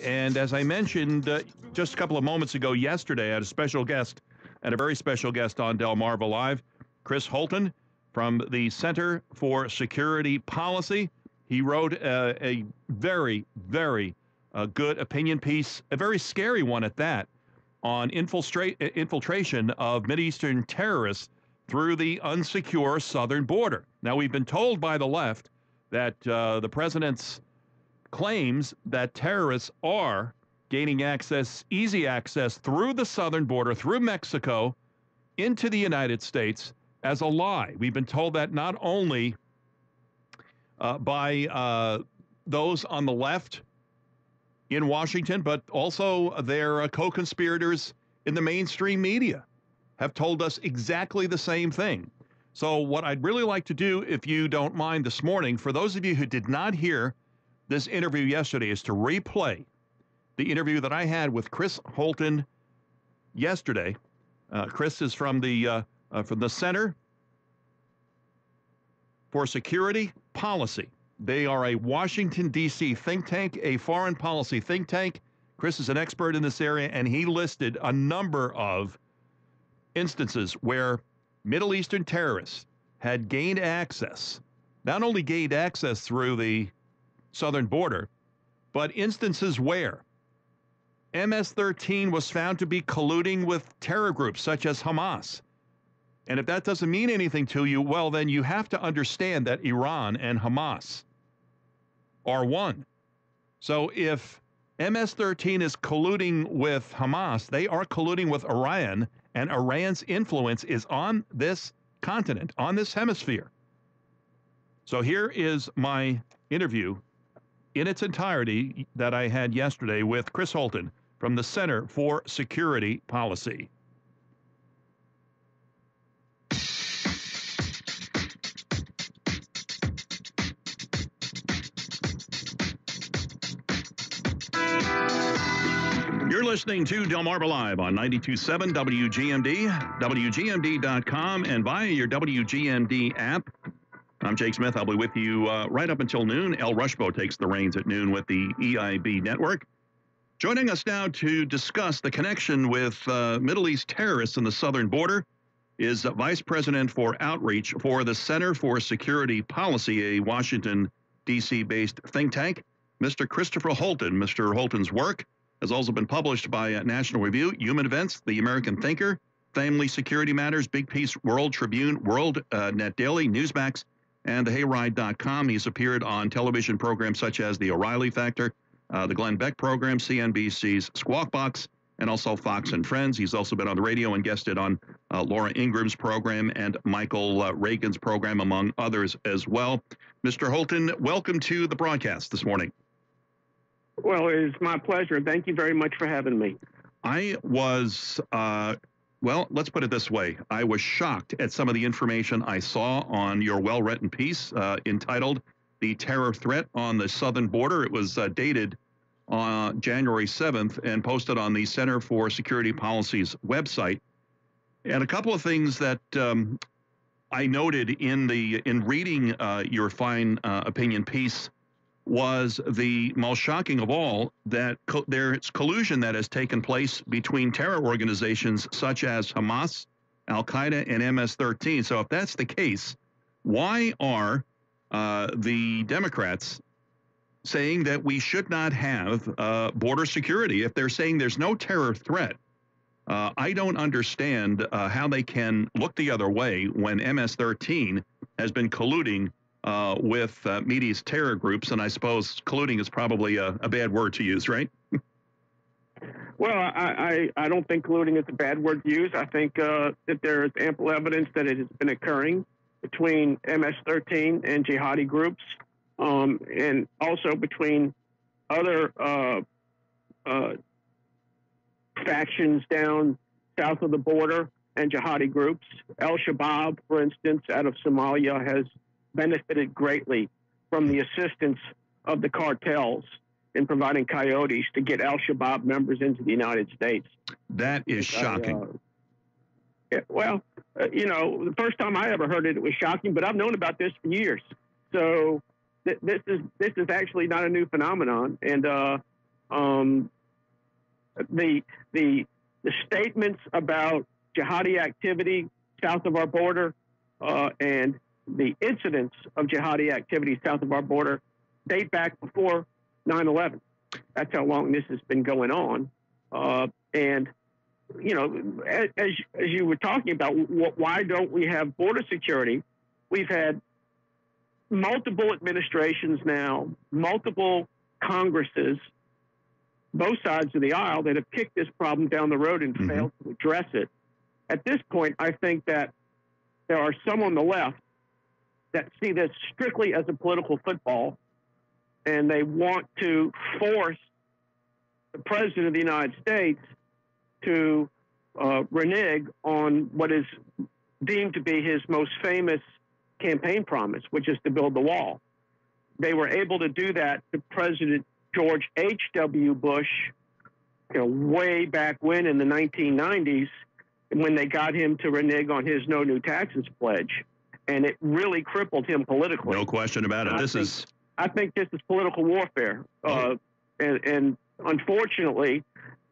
And as I mentioned just a couple of moments ago yesterday, I had a special guest and a very special guest on Delmarva Live, Chris Holton from the Center for Security Policy. He wrote a very, very good opinion piece, a very scary one at that, on infiltration of Mideastern terrorists through the unsecure southern border. Now, we've been told by the left that the president's claims that terrorists are gaining access, easy access through the southern border, through Mexico, into the United States as a lie. We've been told that not only by those on the left in Washington, but also their co-conspirators in the mainstream media have told us exactly the same thing. So what I'd really like to do, if you don't mind this morning, for those of you who did not hear this interview yesterday, is to replay the interview that I had with Chris Holton yesterday. Chris is from the Center for Security Policy. They are a Washington, D.C. think tank, a foreign policy think tank. Chris is an expert in this area, and he listed a number of instances where Middle Eastern terrorists had gained access, not only gained access through the southern border, but instances where MS-13 was found to be colluding with terror groups such as Hamas. And if that doesn't mean anything to you, well, then you have to understand that Iran and Hamas are one. So if MS-13 is colluding with Hamas, they are colluding with Iran, and Iran's influence is on this continent, on this hemisphere. So here is my interview in its entirety that I had yesterday with Chris Holton from the Center for Security Policy. You're listening to Delmarva Live on 92.7 WGMD, WGMD.com, and via your WGMD app. I'm Jake Smith. I'll be with you right up until noon. El Rushbo takes the reins at noon with the EIB network. Joining us now to discuss the connection with Middle East terrorists in the southern border is Vice President for Outreach for the Center for Security Policy, a Washington, D.C.-based think tank, Mr. Christopher Holton. Mr. Holton's work has also been published by National Review, Human Events, The American Thinker, Family Security Matters, Big Piece, World Tribune, World Net Daily, Newsmax, and thehayride.com. He's appeared on television programs such as The O'Reilly Factor, the Glenn Beck program, CNBC's Squawk Box, and also Fox and Friends. He's also been on the radio and guested on Laura Ingram's program and Michael Reagan's program, among others as well. Mr. Holton, welcome to the broadcast this morning. Well, it is my pleasure. Thank you very much for having me. I was, well, let's put it this way. I was shocked at some of the information I saw on your well-written piece entitled The Terror Threat on the Southern Border. It was dated on January 7th and posted on the Center for Security Policy's website. And a couple of things that I noted in reading your fine opinion piece was the most shocking of all, that there's collusion that has taken place between terror organizations such as Hamas, Al-Qaeda, and MS-13. So if that's the case, why are the Democrats saying that we should not have border security? If they're saying there's no terror threat, I don't understand how they can look the other way when MS-13 has been colluding with Mideast terror groups, and I suppose colluding is probably a bad word to use, right? Well, I don't think colluding is a bad word to use. I think that there is ample evidence that it has been occurring between MS-13 and jihadi groups, and also between other factions down south of the border and jihadi groups. Al-Shabaab, for instance, out of Somalia, has benefited greatly from the assistance of the cartels in providing coyotes to get Al-Shabaab members into the United States. That is shocking. You know, the first time I ever heard it, it was shocking, but I've known about this for years. So this is actually not a new phenomenon. And Um, the the statements about jihadi activity south of our border and the incidents of jihadi activity south of our border date back before 9/11. That's how long this has been going on. And you know, as you were talking about, why don't we have border security? We've had multiple administrations now, multiple Congresses, both sides of the aisle, that have kicked this problem down the road and failed to address it. At this point, I think that there are some on the left that see this strictly as a political football, and they want to force the President of the United States to renege on what is deemed to be his most famous campaign promise, which is to build the wall. They were able to do that to President George H.W. Bush, way back when in the 1990s, when they got him to renege on his no new taxes pledge. And it really crippled him politically. No question about it. I think this is political warfare. And unfortunately,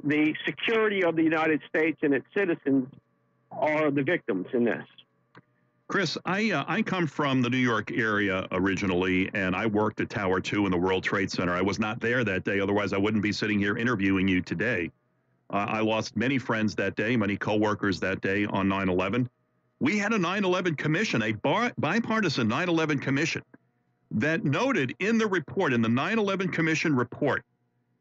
the security of the United States and its citizens are the victims in this. Chris, I come from the New York area originally, and I worked at Tower 2 in the World Trade Center. I was not there that day. Otherwise, I wouldn't be sitting here interviewing you today. I lost many friends that day, many coworkers that day on 9/11. We had a 9/11 commission, a bipartisan 9/11 commission that noted in the report, in the 9/11 commission report,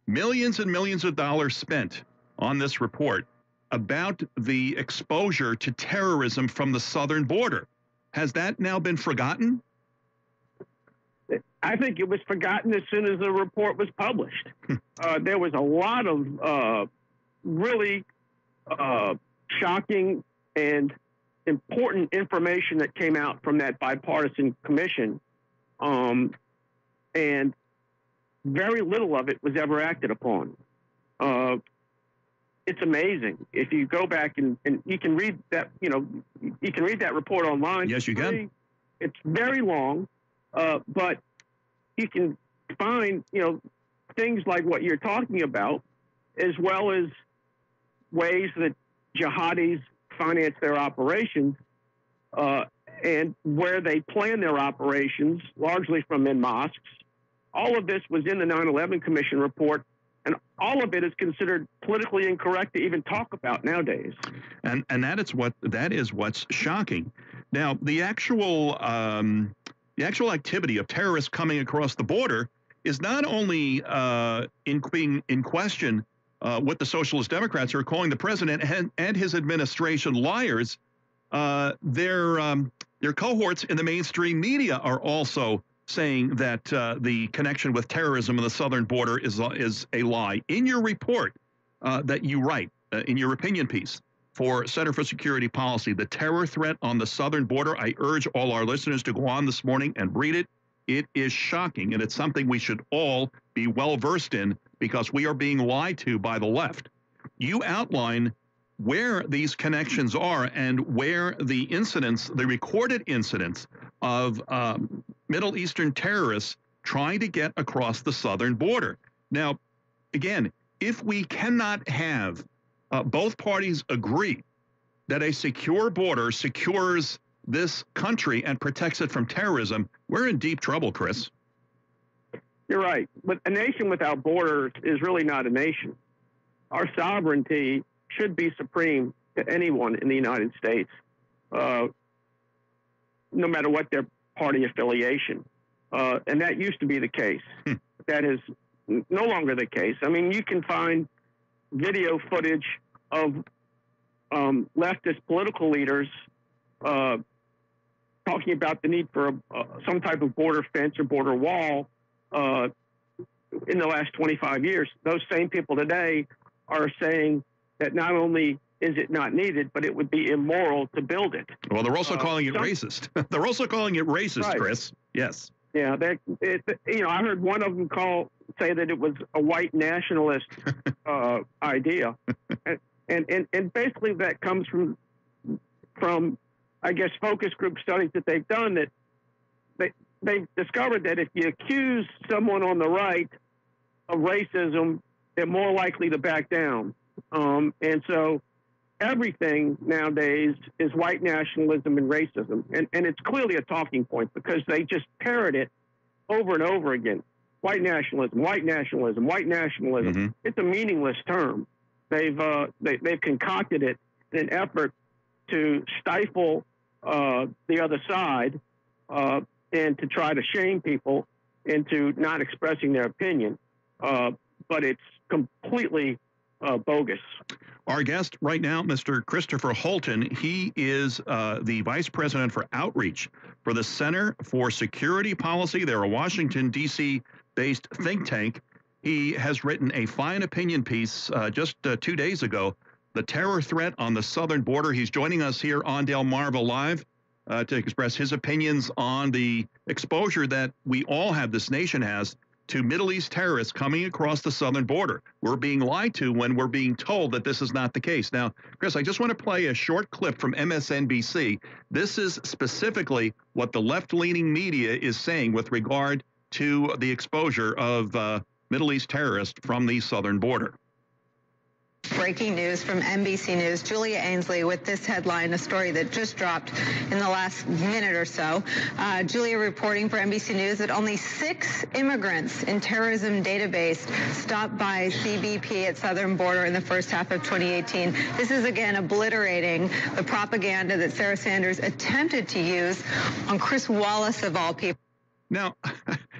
millions and millions of dollars spent on this report about the exposure to terrorism from the southern border. Has that now been forgotten? I think it was forgotten as soon as the report was published. There was a lot of really shocking and important information that came out from that bipartisan commission, and very little of it was ever acted upon. It's amazing. If you go back and you can read that, you can read that report online. Yes, you can. It's very long, but you can find, things like what you're talking about, as well as ways that jihadis finance their operations, and where they plan their operations, largely from in mosques. All of this was in the 9/11 Commission report, and all of it is considered politically incorrect to even talk about nowadays. And that is what's shocking. Now, the actual activity of terrorists coming across the border is not only being in question what the Socialist Democrats are calling the president and his administration liars. Their cohorts in the mainstream media are also saying that the connection with terrorism in the southern border is a lie. In your report that you write, in your opinion piece for Center for Security Policy, the terror threat on the southern border, I urge all our listeners to go on this morning and read it. It is shocking, and it's something we should all be well versed in, because we are being lied to by the left. You outline where these connections are and where the incidents, the recorded incidents of Middle Eastern terrorists trying to get across the southern border. Now, again, if we cannot have both parties agree that a secure border secures this country and protects it from terrorism, we're in deep trouble, Chris. You're right. But a nation without borders is really not a nation. Our sovereignty should be supreme to anyone in the United States, no matter what their party affiliation. And that used to be the case. That is no longer the case. I mean, you can find video footage of leftist political leaders talking about the need for some type of border fence or border wall in the last 25 years. Those same people today are saying that not only is it not needed, but it would be immoral to build it. Well, they're also calling it racist. They're also calling it racist, right. Chris. Yes. Yeah, I heard one of them say that it was a white nationalist idea, and basically that comes from I guess focus group studies that they've done, that they've discovered that if you accuse someone on the right of racism they're more likely to back down. And so everything nowadays is white nationalism and racism. And it's clearly a talking point because they just parrot it over and over again. White nationalism, white nationalism, white nationalism. Mm-hmm. It's a meaningless term. They've concocted it in an effort to stifle the other side and to try to shame people into not expressing their opinion. But it's completely bogus. Our guest right now, Mr. Christopher Holton, he is the Vice President for Outreach for the Center for Security Policy. They're a Washington, D.C.-based think tank. He has written a fine opinion piece just 2 days ago, The Terror Threat on the Southern Border. He's joining us here on Delmarva Live to express his opinions on the exposure that we all have, this nation has, to Middle East terrorists coming across the southern border. We're being lied to when we're being told that this is not the case. Now, Chris, I just want to play a short clip from MSNBC. This is specifically what the left-leaning media is saying with regard to the exposure of Middle East terrorists from the southern border. Breaking news from NBC News. Julia Ainsley with this headline, a story that just dropped in the last minute or so. Julia reporting for NBC News that only 6 immigrants in terrorism database stopped by CBP at southern border in the first half of 2018. This is again obliterating the propaganda that Sarah Sanders attempted to use on Chris Wallace of all people. Now,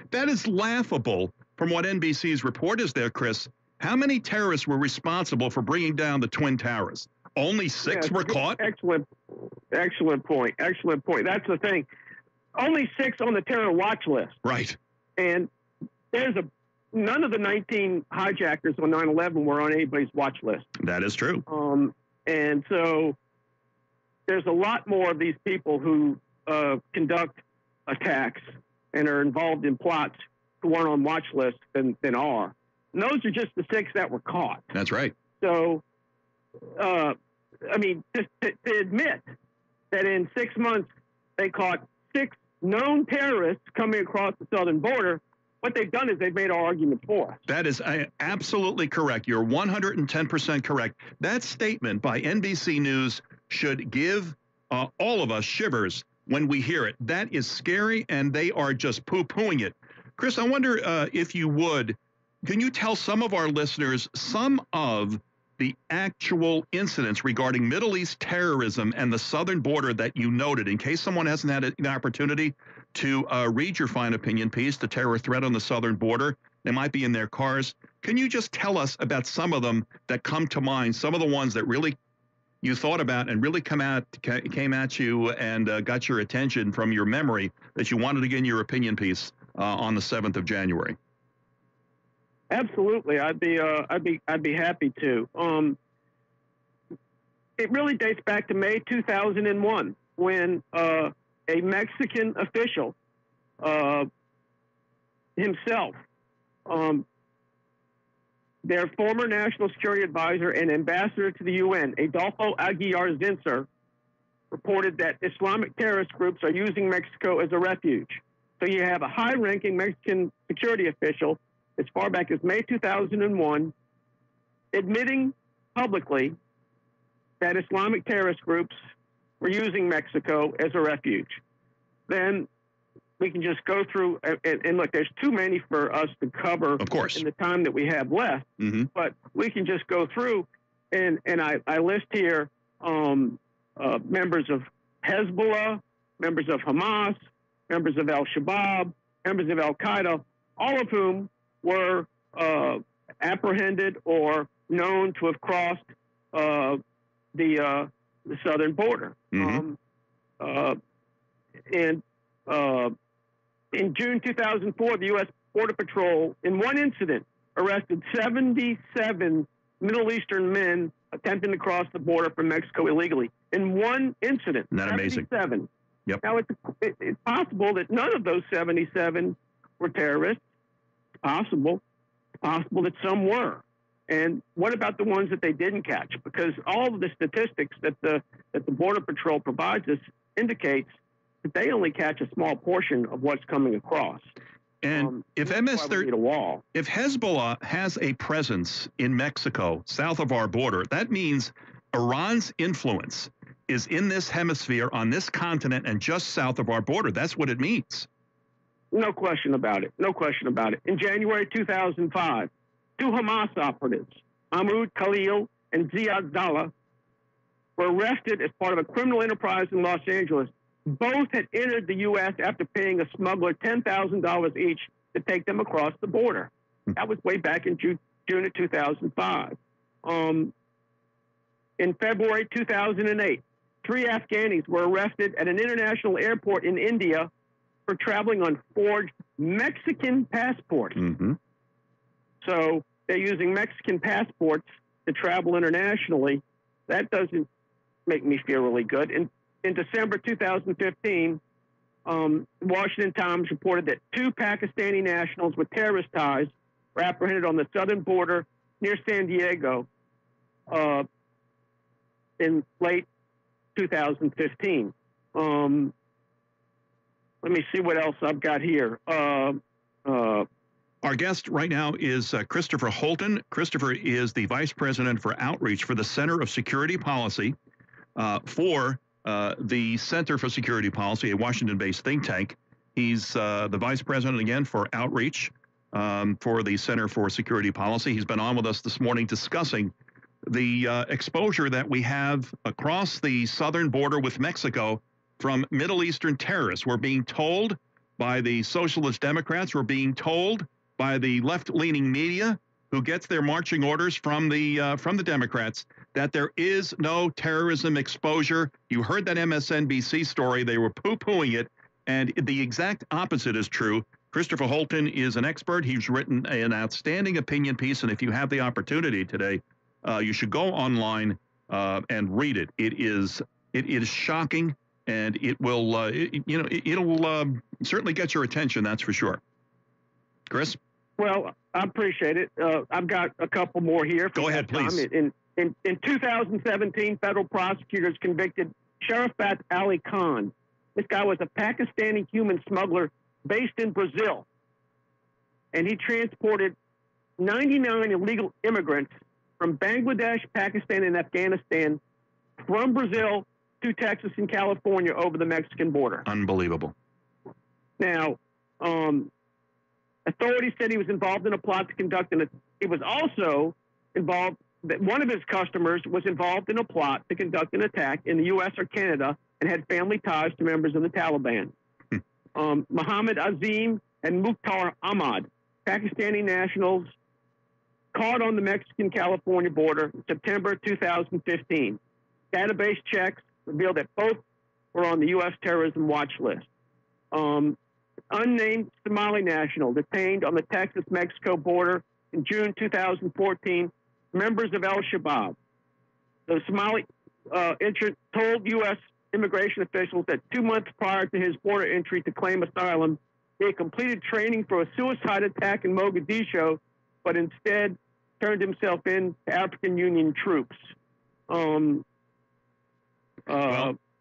that is laughable from what NBC's report is there, Chris. How many terrorists were responsible for bringing down the Twin Towers? Only 6 were caught? Excellent point. Excellent point. That's the thing. Only 6 on the terror watch list. Right. And none of the 19 hijackers on 9/11 were on anybody's watch list. That is true. And so there's a lot more of these people who conduct attacks and are involved in plots who aren't on watch lists than are. And those are just the 6 that were caught. That's right. So, I mean, just to admit that in 6 months they caught 6 known terrorists coming across the southern border, what they've done is they've made our argument for us. That is absolutely correct. You're 110% correct. That statement by NBC News should give all of us shivers when we hear it. That is scary, and they are just poo-pooing it. Chris, I wonder if you would, can you tell some of our listeners some of the actual incidents regarding Middle East terrorism and the southern border that you noted, in case someone hasn't had an opportunity to read your fine opinion piece, The Terror Threat on the Southern Border? They might be in their cars. Can you just tell us about some of them that come to mind, some of the ones that really you thought about and really came at you and got your attention from your memory that you wanted to get in your opinion piece on the 7th of January? Absolutely, I'd be happy to. It really dates back to May 2001 when a Mexican official himself, their former national security advisor and ambassador to the UN, Adolfo Aguilar Zinser, reported that Islamic terrorist groups are using Mexico as a refuge. So you have a high-ranking Mexican security official as far back as May 2001, admitting publicly that Islamic terrorist groups were using Mexico as a refuge. Then we can just go through, and look, there's too many for us to cover of course in the time that we have left, but we can just go through, and I list here members of Hezbollah, members of Hamas, members of Al-Shabaab, members of Al-Qaeda, all of whom were apprehended or known to have crossed the southern border. In June 2004, the U.S. Border Patrol, in one incident, arrested 77 Middle Eastern men attempting to cross the border from Mexico illegally. In one incident. Isn't that amazing? 77. Yep. Now, it's possible that none of those 77 were terrorists. Possible that some were. And what about the ones that they didn't catch? Because all of the statistics that the Border Patrol provides us indicates that they only catch a small portion of what's coming across. And if if Hezbollah has a presence in Mexico, south of our border, that means Iran's influence is in this hemisphere, on this continent, and just south of our border. That's what it means. No question about it. No question about it. In January 2005, two Hamas operatives, Mahmoud Khalil and Ziad Dalla, were arrested as part of a criminal enterprise in Los Angeles. Both had entered the U.S. after paying a smuggler $10,000 each to take them across the border. That was way back in June of 2005. In February 2008, 3 Afghanis were arrested at an international airport in India for traveling on forged Mexican passports. So they're using Mexican passports to travel internationally. That doesn't make me feel really good. In December 2015, Washington Times reported that 2 Pakistani nationals with terrorist ties were apprehended on the southern border near San Diego in late 2015. Let me see what else I've got here. Our guest right now is Christopher Holton. Christopher is the Vice President for Outreach for the Center of Security Policy for the Center for Security Policy, a Washington-based think tank. He's the Vice President, again, for Outreach for the Center for Security Policy. He's been on with us this morning discussing the exposure that we have across the southern border with Mexico from Middle Eastern terrorists. We're being told by the Socialist Democrats, we're being told by the left-leaning media, who gets their marching orders from the Democrats, that there is no terrorism exposure. You heard that MSNBC story. They were poo-pooing it, and the exact opposite is true. Christopher Holton is an expert. He's written an outstanding opinion piece, and if you have the opportunity today, you should go online and read it. It is shocking, and it will it'll certainly get your attention. That's for sure. Chris? Well, I appreciate it. I've got a couple more here. Go ahead, please. In 2017, federal prosecutors convicted Sharafat Ali Khan. This guy was a Pakistani human smuggler based in Brazil, and he transported 99 illegal immigrants from Bangladesh, Pakistan, and Afghanistan from Brazil to Texas and California over the Mexican border. Unbelievable. Now, authorities said he was involved in a plot to conduct he was also involved, that one of his customers was involved in a plot to conduct an attack in the U.S. or Canada and had family ties to members of the Taliban. Muhammad Azim and Mukhtar Ahmad, Pakistani nationals, caught on the Mexican-California border in September 2015. Database checks revealed that both were on the U.S. terrorism watch list. Unnamed Somali national detained on the Texas-Mexico border in June 2014, members of Al-Shabaab. The Somali entrant told U.S. immigration officials that 2 months prior to his border entry to claim asylum, he had completed training for a suicide attack in Mogadishu, but instead turned himself in to African Union troops. Well,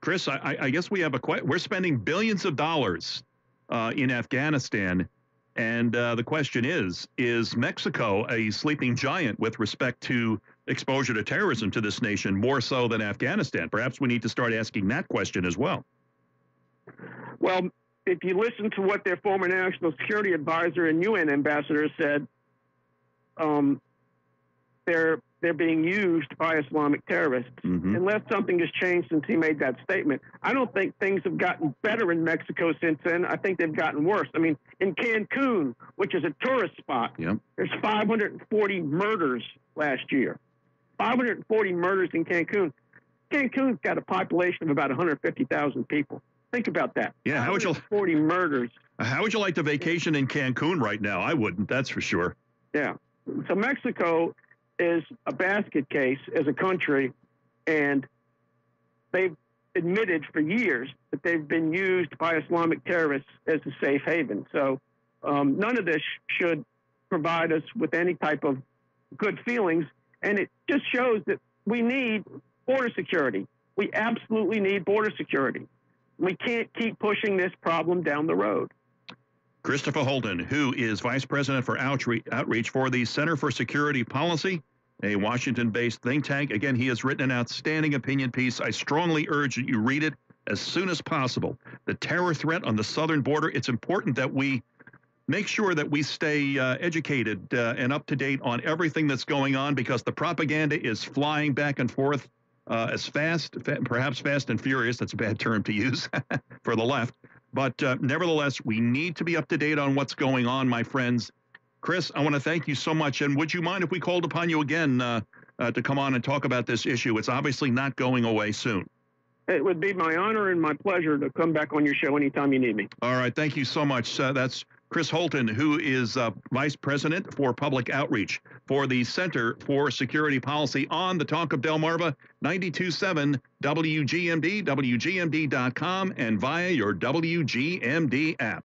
Chris, I guess we have we're spending billions of dollars in Afghanistan, and the question is Mexico a sleeping giant with respect to exposure to terrorism to this nation, more so than Afghanistan? Perhaps we need to start asking that question as well. Well, if you listen to what their former national security advisor and UN ambassador said, they're being used by Islamic terrorists. Unless something has changed since he made that statement. I don't think things have gotten better in Mexico since then. I think they've gotten worse. I mean, in Cancun, which is a tourist spot, there's 540 murders last year. 540 murders in Cancun. Cancun's got a population of about 150,000 people. Think about that. Yeah, how would you 40 murders? How would you like to vacation in Cancun right now? I wouldn't, that's for sure. Yeah. So Mexico is a basket case as a country, and they've admitted for years that they've been used by Islamic terrorists as a safe haven. So none of this should provide us with any type of good feelings, and it just shows that we need border security. We absolutely need border security. We can't keep pushing this problem down the road. Christopher Holton, who is Vice President for Outreach for the Center for Security Policy, a Washington-based think tank. Again, he has written an outstanding opinion piece. I strongly urge that you read it as soon as possible. The terror threat on the southern border, it's important that we make sure that we stay educated and up to date on everything that's going on, because the propaganda is flying back and forth as perhaps fast and furious. That's a bad term to use for the left. But nevertheless, we need to be up to date on what's going on, my friends. Chris, I want to thank you so much. And would you mind if we called upon you again to come on and talk about this issue? It's obviously not going away soon. It would be my honor and my pleasure to come back on your show anytime you need me. All right. Thank you so much. That's Chris Holton, who is Vice President for Public Outreach for the Center for Security Policy on the Talk of Delmarva, 92.7 WGMD, WGMD.com, and via your WGMD app.